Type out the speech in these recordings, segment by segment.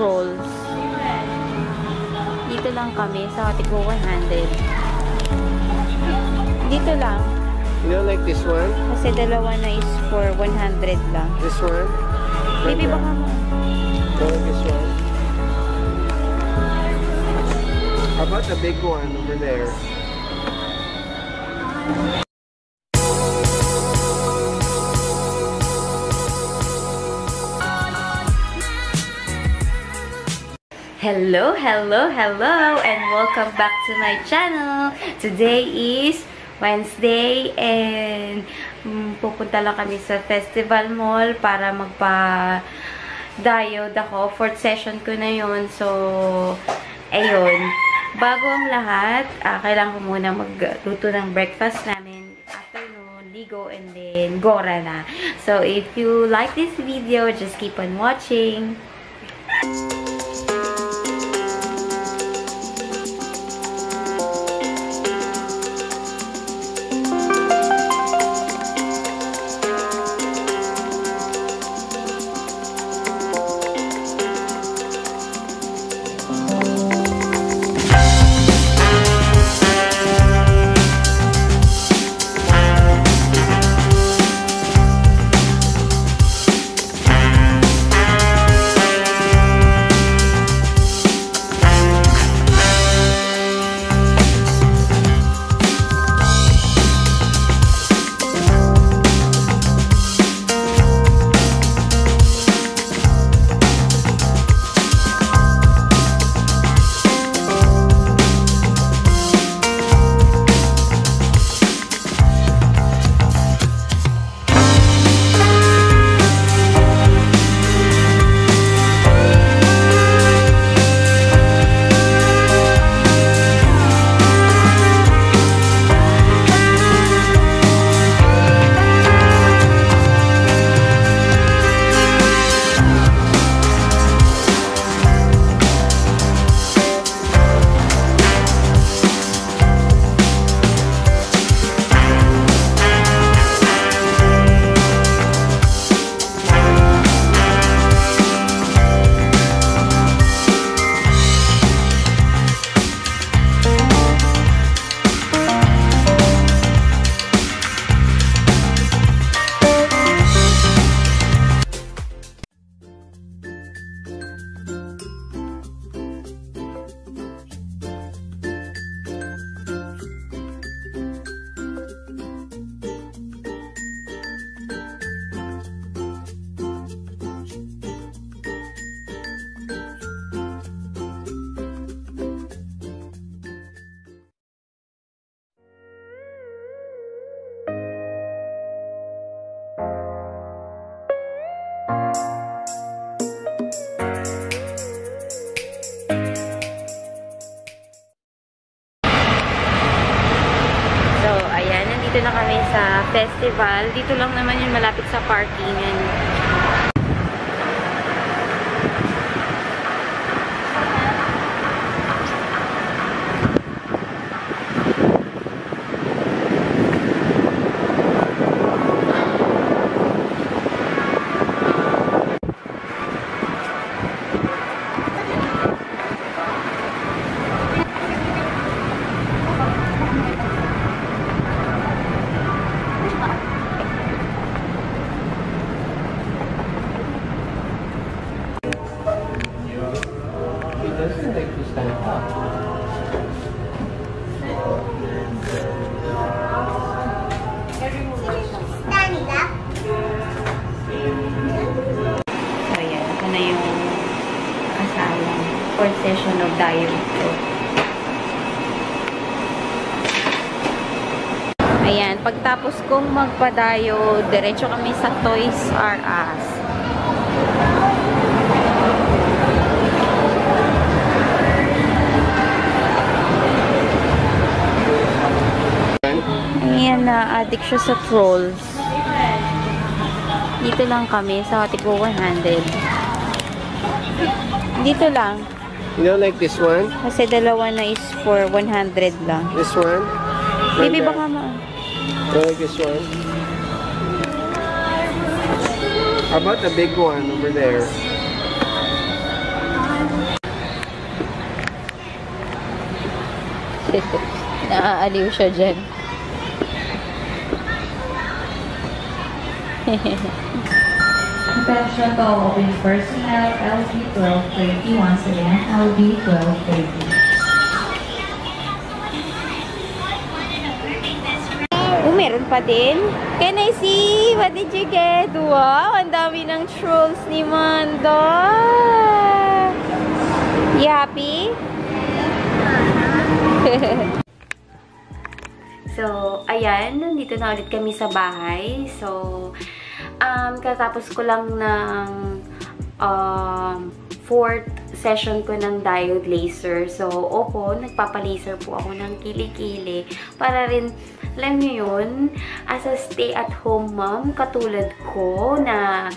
trolls. Dito lang kami sa Tigwa 100. Dito lang. You don't like this one? Kasi dalawa na is for 100 lang. This one? Baby, baka mo. Don't like this one? How about the big one over there? Hello, hello, hello, and welcome back to my channel. Today is Wednesday and pupunta lang kami sa Festival Mall para magpa-diode ako. Fourth session ko na yun. So, ayun. Bago ang lahat, kailangan ko muna magluto ng breakfast namin. Afternoon, ligo, and then gora na. So, if you like this video, just keep on watching. Dito na kami sa festival. Dito lang naman yung malapit sa parkingan. Doesn't make you stand up. Standing up. So, yan. Ito na yung kasalang fourth session of diary ko. Ayan. Pagtapos kong magpa-diode, diretso kami sa Toys R Us. Ayan, na-addict siya sa trolls. Dito lang kami sa Tigwa 100. Dito lang. You don't like this one? Kasi dalawa na is for 100 lang. This one? Baby, baka ma... Don't like this one? How about the big one over there? Naaaliw siya dyan. Attention to all open personnel, LB 1230. Once again, LB 1230. Meron pa din. Can I see? What did you get? Wow, ang dami ng trolls ni Manda. You happy? So, ayan. Nandito na ulit kami sa bahay. So, katapos ko lang ng 4th session ko ng diode laser. So, opo, nagpapalaser po ako ng kilikili para rin, alam niyo yun, as a stay-at-home mom, katulad ko na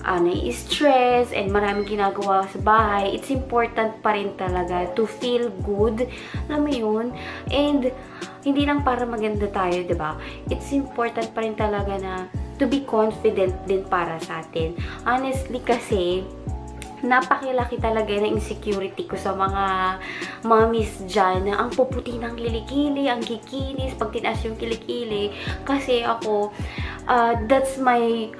nai-stress and maraming ginagawa sa bahay, it's important pa rin talaga to feel good, alam mo yun, and hindi lang para maganda tayo, diba? It's important pa rin talaga na to be confident din para sa atin. Honestly kasi, napakilaki talaga ng insecurity ko sa mga mommies dyan na ang puputi ng kilikili, ang kikinis, pag tinaas yung kilikili. Kasi ako, that's my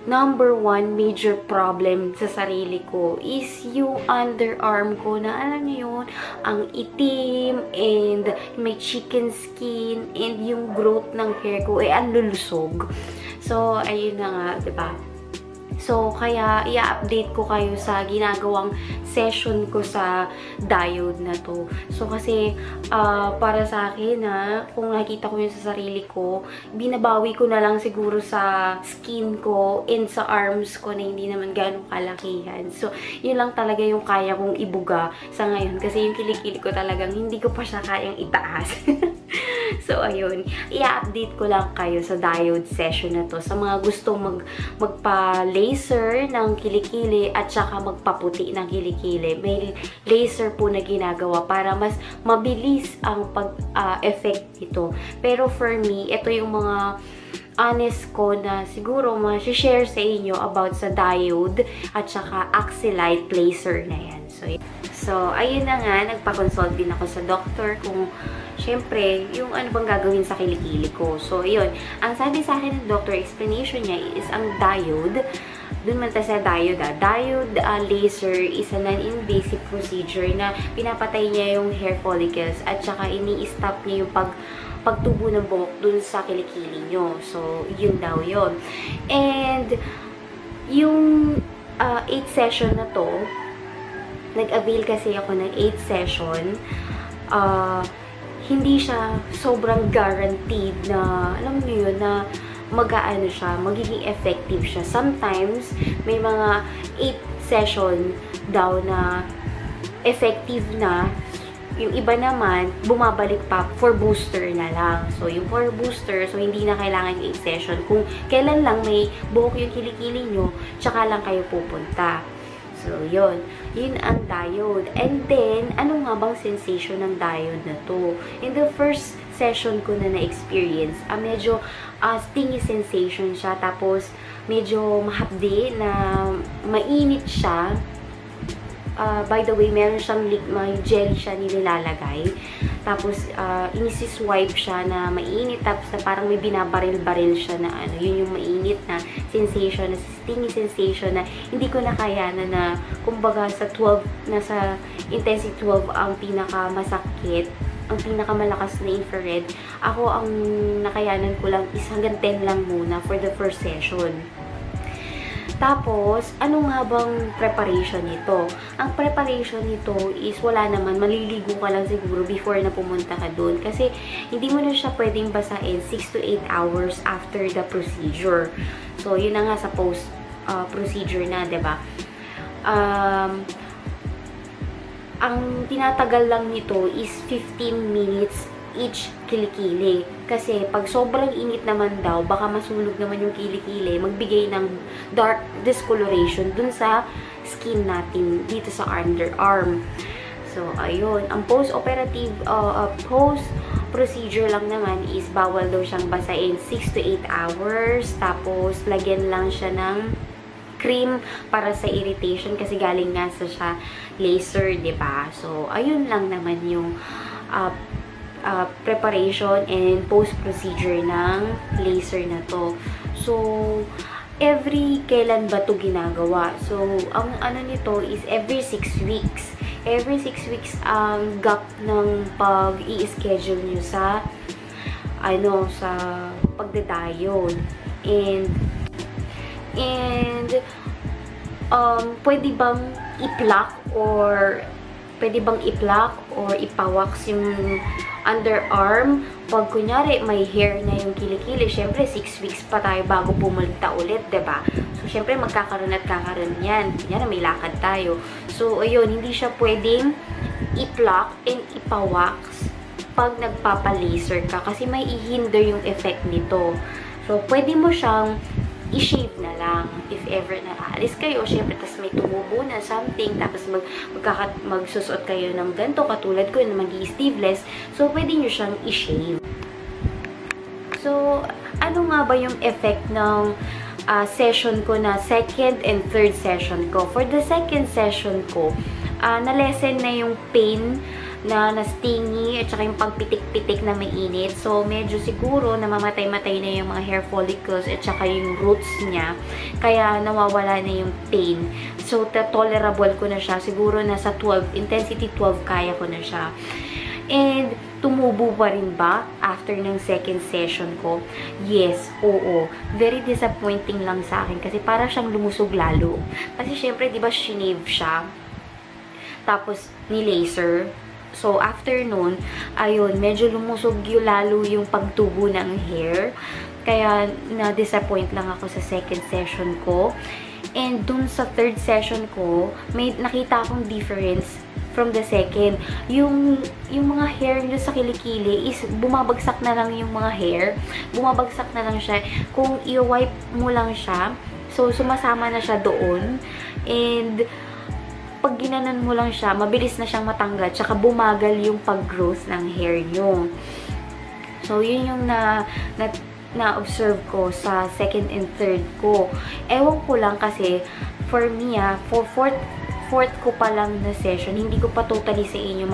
number one major problem sa sarili ko is yung underarm ko na alam niyo yun, ang itim and may chicken skin and yung growth ng hair ko ang lulusog. So, ayun na nga, diba? So, kaya i-update ko kayo sa ginagawang session ko sa diode na to. So, kasi para sa akin, kung nakikita ko yun sa sarili ko, binabawi ko na lang siguro sa skin ko and sa arms ko na hindi naman ganong kalakihan. So, yun lang talaga yung kaya kong ibuga sa ngayon. Kasi yung kilikili ko talagang hindi ko pa siya kayang itaas. So, ayun. I-update ko lang kayo sa diode session na to. Sa mga gustong magpa-laser ng kilikili at saka magpaputi ng kilikili. May laser po na ginagawa para mas mabilis ang pag-effect nito. Pero for me, ito yung mga honest ko na siguro ma-share sa inyo about sa diode at saka Axelite laser na yan. So, ayun na nga, nagpa-consult din ako sa doctor kung syempre, yung ano bang gagawin sa kilikili ko. So, yun. Ang sabi sa akin ng doctor, explanation niya is ang diode, dun man tayo sa diode, diode laser is a non-invasive procedure na pinapatay niya yung hair follicles at saka ini-stop niya yung pagtubo ng buhok dun sa kilikili nyo. So, yun daw yun. And, yung 8th session na to, nag-avail kasi ako ng 8th session, hindi siya sobrang guaranteed na, alam niyo yun, na mag-aano siya, magiging effective siya. Sometimes, may mga 8 session daw na effective na. Yung iba naman, bumabalik pa for booster na lang. So, yung for booster, so hindi na kailangan yung 8 session. Kung kailan lang may buhok yung kilikili nyo, tsaka lang kayo pupunta. So, yun. Yun ang diode. And then, ano nga bang sensation ng diode na to? In the first session ko na na-experience, medyo stingy sensation siya. Tapos, medyo mahapdi na mainit siya. By the way, meron siyang may jelly siya nilalagay. Tapos, inisiswipe siya na mainit. Tapos, na parang may binabaril-baril siya na ano. Yun yung mainit na sensation, na stingy sensation na hindi ko nakayanan na, kumbaga, sa 12, nasa intensity 12 ang pinakamasakit, ang pinakamalakas na infrared. Ako, ang nakayanan ko lang is hanggang 10 lang muna for the first session. Tapos, ano nga bang preparation nito? Ang preparation nito is wala naman, maliligo ka lang siguro before na pumunta ka doon. Kasi, hindi mo na siya pwedeng basahin 6 to 8 hours after the procedure. So, yun na nga sa post-procedure na, diba? Ang tinatagal lang nito is 15 minutes each kilikili. Kasi pag sobrang init naman daw, baka masunog naman yung kilikili, magbigay ng dark discoloration dun sa skin natin dito sa underarm. So, ayun. Ang post-operative, post-procedure lang naman is bawal daw siyang basahin 6 to 8 hours. Tapos, lagyan lang siya ng cream para sa irritation kasi galing nga sa siya laser, diba? So, ayun lang naman yung preparation and post-procedure ng laser na to. So, every kailan ba to ginagawa? So, ang ano nito is every 6 weeks. Every 6 weeks ang gap ng pag-i-schedule nyo sa sa pagdadiode. And pwede bang i-pluck or ipawax yung underarm? Pag kunyari may hair na yung kilikili, syempre 6 weeks pa tayo bago bumulita ulit, diba? So, syempre magkakaroon at kakaroon yan. Kunyari may lakad tayo. So, ayun, hindi siya pwedeng i-pluck and ipawax pag nagpapa-laser ka kasi may i-hinder yung effect nito. So, pwede mo siyang i-shave na lang if ever na aalis kayo. Syempre, tas may tumubo na something, tapos magsusot kayo ng ganito, katulad ko na mag-i-sleeveless. So, pwede nyo siyang i-shave. So, ano nga ba yung effect ng session ko na second and third session ko? For the second session ko, na-lessen na yung pain na stingy at saka yung pagpitik-pitik na mainit. So, medyo siguro namamatay-matay na yung mga hair follicles at saka yung roots niya. Kaya nawawala na yung pain. So, tolerable ko na siya. Siguro nasa 12, intensity 12 kaya ko na siya. And, tumubo pa rin ba after ng second session ko? Yes, oo. Very disappointing lang sa akin kasi para siyang lumusog lalo. Kasi syempre, di ba, shinave siya. Tapos, ni-laser. So, after nun, ayun, medyo lumusog lalo yung pagtubo ng hair. Kaya, na-disappoint lang ako sa second session ko. And dun sa third session ko, may nakita akong difference from the second. Yung mga hair nyo sa kilikili is bumabagsak na lang yung mga hair. Bumabagsak na lang siya. Kung i-wipe mo lang siya, so, sumasama na siya doon. And, pag ginanon mo lang siya, mabilis na siyang matanggal, tsaka bumagal yung pag-growth ng hair nyo. So, yun yung na-observe ko sa second and third ko. Ewan ko lang kasi, for me, for fourth ko pa lang na session, hindi ko pa totally sa inyo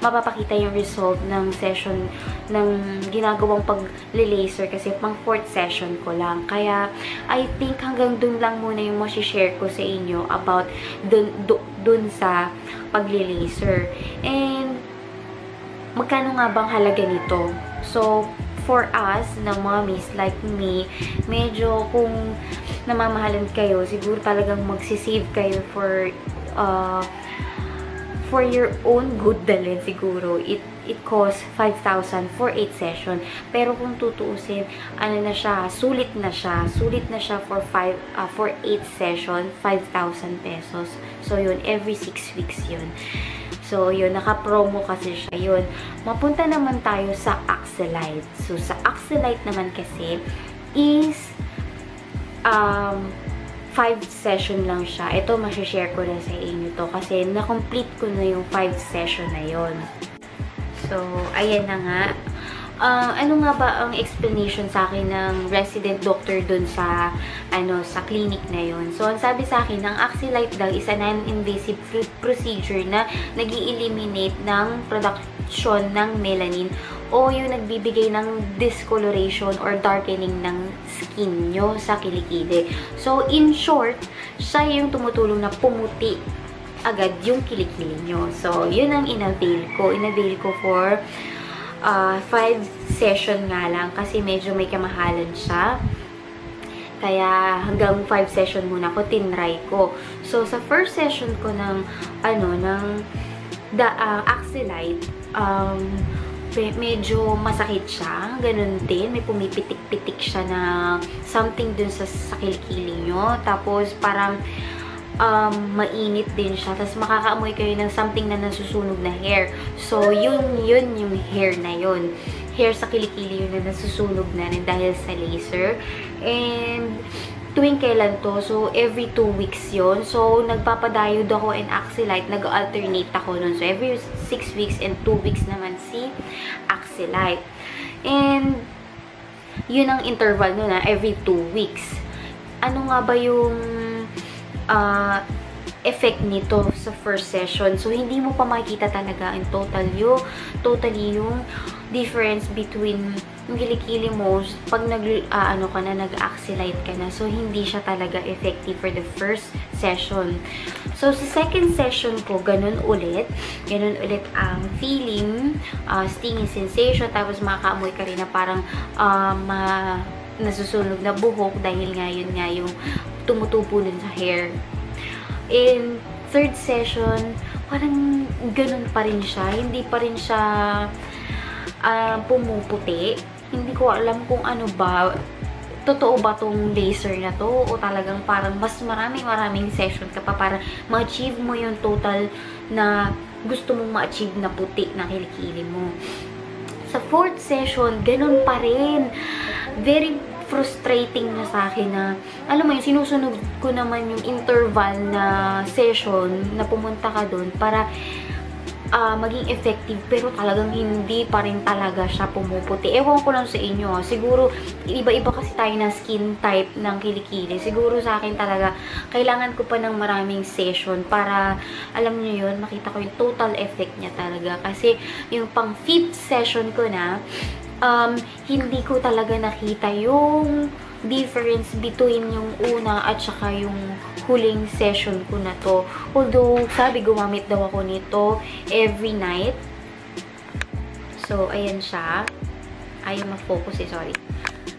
mapapakita yung result ng session ng ginagawang pag-laser kasi pang fourth session ko lang. Kaya, I think hanggang dun lang muna yung masishare ko sa inyo about dun sa pag-laser. And, magkano nga bang halaga nito? So, for us, na mommies like me, medyo kung namamahalan kayo, siguro talagang magsisave kayo for your own good dalhin siguro. It costs 5,000 for 8 session. Pero kung tutuusin, ano na siya, sulit na siya for 8 session, 5,000 pesos. So, yun, every 6 weeks yun. So, yun, naka-promo kasi siya. Yun, mapunta naman tayo sa Axelite. So, sa Axelite naman kasi is 5 session lang siya. Ito, masishare ko na sa inyo to kasi na-complete ko na yung 5 session na yon. So, ayan na nga. Ano nga ba ang explanation sa akin ng resident doctor dun sa clinic na yon? So, ang sabi sa akin, ang Axelite daw is a non-invasive procedure na nag-i-eliminate ng production ng melanin o yung nagbibigay ng discoloration or darkening ng skin nyo sa kilikili. So, in short, siya yung tumutulong na pumuti agad yung kilikili nyo. So, yun ang in-avail ko. In-avail ko for 5 session nga lang kasi medyo may kamahalan siya. Kaya hanggang 5 session muna ko, tinry ko. So, sa first session ko ng Axelite, medyo masakit siya. Ganun din. May pumipitik-pitik siya na something dun sa kilikili nyo. Tapos, parang mainit din siya. Tapos, makakaamoy kayo ng something na nasusunog na hair. So, yun yung hair na yun. Hair sa kilikili yun na nasusunog na rin dahil sa laser. And, tuwing kailan to? So, every 2 weeks yon. So, nagpapadiode ako and Axelite. Nag-alternate ako nun. So, every 6 weeks and 2 weeks naman si Axelite. And, yun ang interval nun every 2 weeks. Ano nga ba yung effect nito sa first session. So, hindi mo pa makikita talaga in totally yung difference between yung kilikili mo pag nag-axillite ka na. So, hindi siya talaga effective for the first session. So, sa second session ko, ganun ulit ang feeling, stinging sensation, tapos makakaamoy ka rin na parang nasusunog na buhok dahil nga yun nga yung tumutubo dun sa hair. In third session, parang ganun pa rin siya. Hindi pa rin siya pumuputi. Hindi ko alam kung ano ba. Totoo ba tong laser na to? O talagang parang mas maraming session ka pa para ma-achieve mo yung total na gusto mong ma-achieve na puti na kilikili mo. Sa fourth session, ganun pa rin. Very frustrating na sa akin na, alam mo yun, sinusunod ko naman yung interval na session na pumunta ka doon para maging effective, pero talagang hindi pa rin talaga siya pumuputi. Ewan ko lang sa inyo, siguro iba-iba kasi tayo ng skin type ng kilikili. Siguro sa akin talaga, kailangan ko pa ng maraming session para, alam niyo yun, makita ko yung total effect niya talaga. Kasi yung pang 5th session ko na, hindi ko talaga nakita yung difference between yung una at saka yung huling session ko na to. Although, sabi gumamit daw ako nito every night. So, ayan siya. Ayaw ma-focus sorry.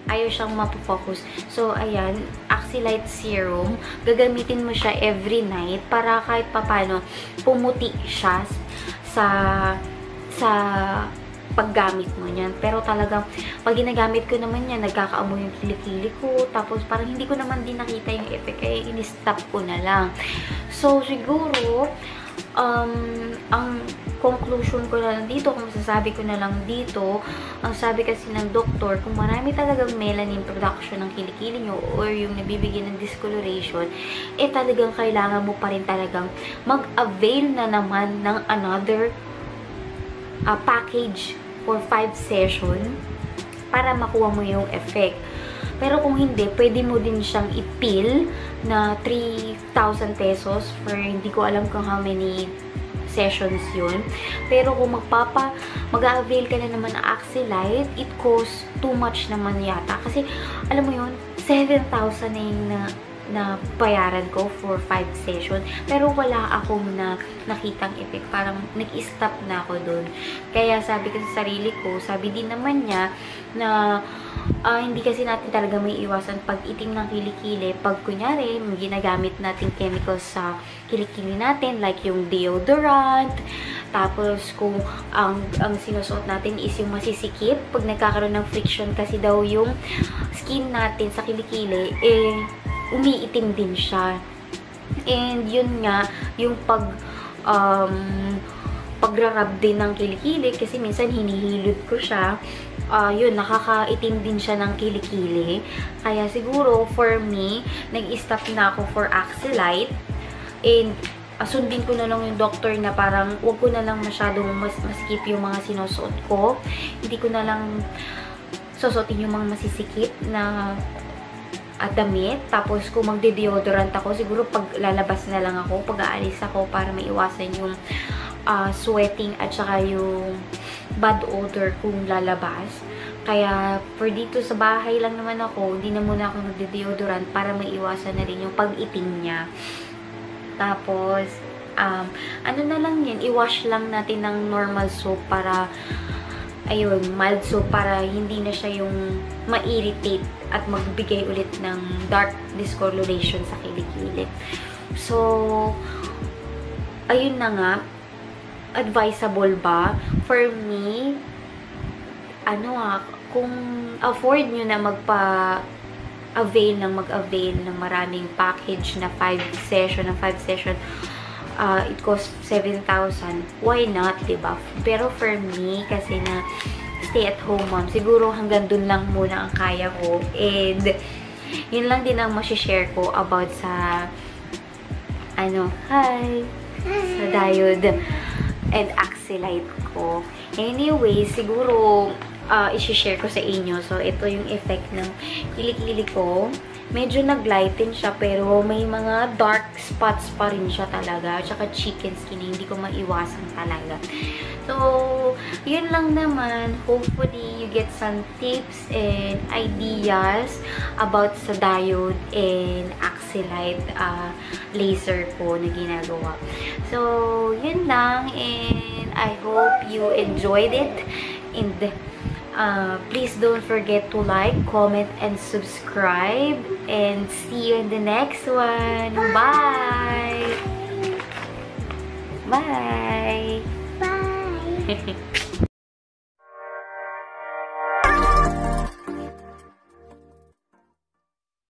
Ayaw siyang ma-focus. So, ayan, Axillite Serum. Gagamitin mo siya every night para kahit papano pumuti siya sa paggamit mo niyan. Pero talagang, pag ginagamit ko naman yan, nagkakaamoy yung kilikili ko. Tapos, parang hindi ko naman din nakita yung effect. Kaya, in-stop ko na lang. So, siguro, ang conclusion ko na lang dito, kung masasabi ko na lang dito, ang sabi kasi ng doktor, kung marami talagang melanin production ng kilikili nyo or yung nabibigyan ng discoloration, talagang kailangan mo pa rin talagang mag-avail na naman ng another package for 5 session para makuha mo yung effect. Pero kung hindi, pwede mo din siyang i-peel na 3,000 pesos for hindi ko alam kung how many sessions yun. Pero kung mag-avail ka na naman ng Axillite, it costs too much naman yata. Kasi, alam mo yun, 7,000 na yung na bayaran ko for 5 session. Pero wala akong nakitang effect. Parang nag-stop na ako dun. Kaya sabi ko sa sarili ko, sabi din naman niya na hindi kasi natin talaga may iwasan pag itim ng kilikili. Pag kunyari, ginagamit natin chemicals sa kilikili natin, like yung deodorant. Tapos, kung ang sinusuot natin is yung masisikip, pag nagkakaroon ng friction kasi daw yung skin natin sa kilikili, umiitim din siya. And yun nga, yung pagrarab din ng kilikili, kasi minsan hinihilod ko siya, yun, nakakaitim din siya ng kilikili. Kaya siguro, for me, nag-stop na ako for Axillite. And, sundin ko na lang yung doctor na parang, wag ko na lang masyadong masikip yung mga sinusuot ko. Hindi ko na lang susuotin yung mga masisikip na damit. Tapos, kung magde-deodorant ako, siguro pag lalabas na lang ako, pag aalis ako para maiwasan yung sweating at saka yung bad odor kung lalabas. Kaya, for dito sa bahay lang naman ako, hindi na muna ako magde-deodorant para maiwasan na rin yung pag-itim niya. Tapos, ano na lang yan, i-wash lang natin ng normal soap para ayun, mild soap para hindi na siya yung ma-irritate at magbigay ulit ng dark discoloration sa kilikili. So, ayun na nga, advisable ba? For me, kung afford nyo na mag-avail ng maraming package na 5 session, it costs 7,000. Why not, diba? Pero for me, kasi na stay-at-home mom, siguro hanggang dun lang muna ang kaya ko. And, yun lang din ang masishare ko about sa sa diode and Axillite ko. Anyway, siguro isi-share ko sa inyo. So, ito yung effect ng kilikili ko. Medyo nag-lighten siya, pero may mga dark spots pa rin siya talaga. Tsaka chicken skin, hindi ko maiwasan talaga. So, yun lang naman. Hopefully, you get some tips and ideas about sa diode and Axelite laser po na ginagawa. So, yun lang. And I hope you enjoyed it. And please don't forget to like, comment, and subscribe. And see you in the next one. Bye! Bye! Bye.